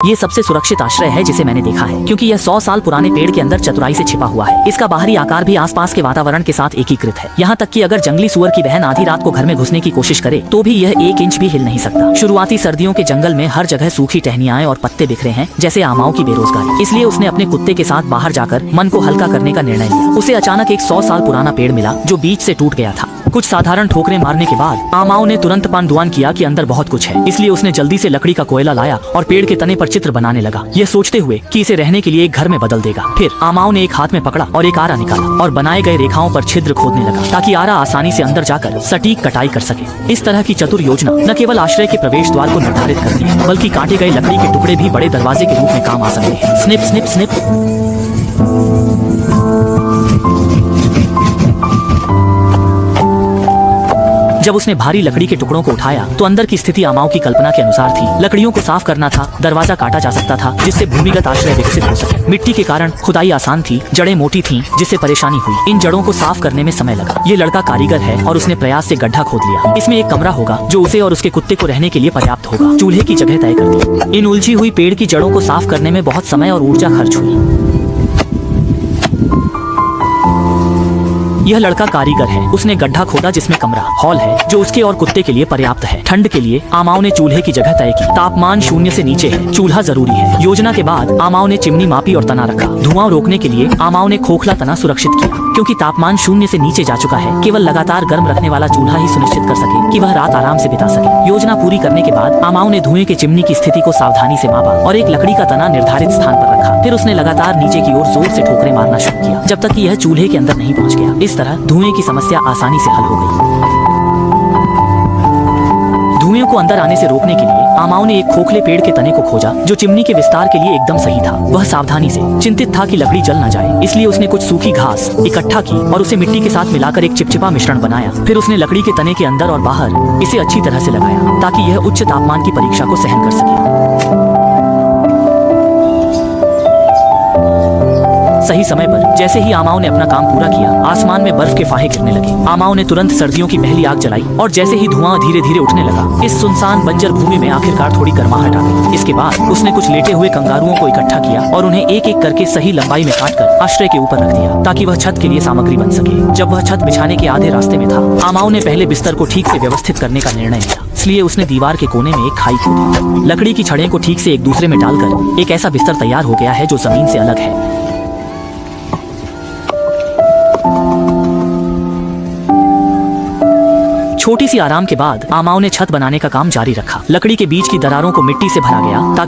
ये सबसे सुरक्षित आश्रय है जिसे मैंने देखा है, क्योंकि यह 100 साल पुराने पेड़ के अंदर चतुराई से छिपा हुआ है। इसका बाहरी आकार भी आसपास के वातावरण के साथ एकीकृत है। यहाँ तक कि अगर जंगली सुअर की बहन आधी रात को घर में घुसने की कोशिश करे तो भी यह 1 इंच भी हिल नहीं सकता। शुरुआती सर्दियों के जंगल में हर जगह सूखी टहनियाएं और पत्ते बिखरे हैं, जैसे आमाओं की बेरोजगारी। इसलिए उसने अपने कुत्ते के साथ बाहर जाकर मन को हल्का करने का निर्णय लिया। उसे अचानक एक 100 साल पुराना पेड़ मिला जो बीच से टूट गया था। कुछ साधारण ठोकरें मारने के बाद आमाओं ने तुरंत पानदुआन किया कि अंदर बहुत कुछ है। इसलिए उसने जल्दी से लकड़ी का कोयला लाया और पेड़ के तने पर चित्र बनाने लगा, यह सोचते हुए कि इसे रहने के लिए एक घर में बदल देगा। फिर आमाओं ने एक हाथ में पकड़ा और एक आरा निकाला और बनाए गए रेखाओं पर छिद्र खोदने लगा, ताकि आरा आसानी से अंदर जाकर सटीक कटाई कर सके। इस तरह की चतुर योजना न केवल आश्रय के प्रवेश द्वार को निर्धारित करती है, बल्कि काटे गए लकड़ी के टुकड़े भी बड़े दरवाजे के रूप में काम आ सकते हैं। Snip snip snip. जब उसने भारी लकड़ी के टुकड़ों को उठाया तो अंदर की स्थिति आमाओं की कल्पना के अनुसार थी। लकड़ियों को साफ करना था, दरवाजा काटा जा सकता था जिससे भूमिगत आश्रय विकसित हो सके। मिट्टी के कारण खुदाई आसान थी, जड़ें मोटी थीं, जिससे परेशानी हुई। इन जड़ों को साफ करने में समय लगा। ये लड़का कारीगर है और उसने प्रयास से गड्ढा खोद लिया। इसमें एक कमरा होगा जो उसे और उसके कुत्ते को रहने के लिए पर्याप्त होगा। चूल्हे की जगह तय कर दी। इन उलझी हुई पेड़ की जड़ों को साफ करने में बहुत समय और ऊर्जा खर्च हुई। यह लड़का कारीगर है। उसने गड्ढा खोदा जिसमें कमरा हॉल है जो उसके और कुत्ते के लिए पर्याप्त है। ठंड के लिए आमाओं ने चूल्हे की जगह तय की। तापमान 0 से नीचे है, चूल्हा जरूरी है। योजना के बाद आमाओं ने चिमनी मापी और तना रखा। धुआं रोकने के लिए आमाओं ने खोखला तना सुरक्षित किया, क्योंकि तापमान 0 से नीचे जा चुका है। केवल लगातार गर्म रखने वाला चूल्हा ही सुनिश्चित कर सके कि वह रात आराम से बिता सके। योजना पूरी करने के बाद आमाओं ने धुएं के चिमनी की स्थिति को सावधानी से मापा और एक लकड़ी का तना निर्धारित स्थान पर रखा। फिर उसने लगातार नीचे की ओर जोर से ठोकरें मारना शुरू किया, जब तक कि यह चूल्हे के अंदर नहीं पहुंच गया। इस तरह धुएं की समस्या आसानी से हल हो गई। धुएं को अंदर आने से रोकने के लिए आमाओं ने एक खोखले पेड़ के तने को खोजा जो चिमनी के विस्तार के लिए एकदम सही था। वह सावधानी से चिंतित था कि लकड़ी जल न जाए, इसलिए उसने कुछ सूखी घास इकट्ठा की और उसे मिट्टी के साथ मिलाकर एक चिपचिपा मिश्रण बनाया। फिर उसने लकड़ी के तने के अंदर और बाहर इसे अच्छी तरह से लगाया, ताकि यह उच्च तापमान की परीक्षा को सहन कर सके। सही समय पर जैसे ही आमाओं ने अपना काम पूरा किया, आसमान में बर्फ के फाहे गिरने लगे। आमाओं ने तुरंत सर्दियों की पहली आग जलाई और जैसे ही धुआं धीरे धीरे उठने लगा, इस सुनसान बंजर भूमि में आखिरकार थोड़ी गर्माहट आ गई। इसके बाद उसने कुछ लेटे हुए कंगारुओं को इकट्ठा किया और उन्हें एक एक करके सही लंबाई में काटकर आश्रय के ऊपर रख दिया, ताकि वह छत के लिए सामग्री बन सके। जब वह छत बिछाने के आधे रास्ते में था, आमाओं ने पहले बिस्तर को ठीक से व्यवस्थित करने का निर्णय लिया। इसलिए उसने दीवार के कोने में एक खाई खोदी। लकड़ी की छड़ें को ठीक से एक दूसरे में डालकर एक ऐसा बिस्तर तैयार हो गया है जो जमीन से अलग है। छोटी सी आराम के बाद आमाओं ने छत बनाने का काम जारी रखा। लकड़ी के बीच की दरारों को मिट्टी से भरा गया ताकि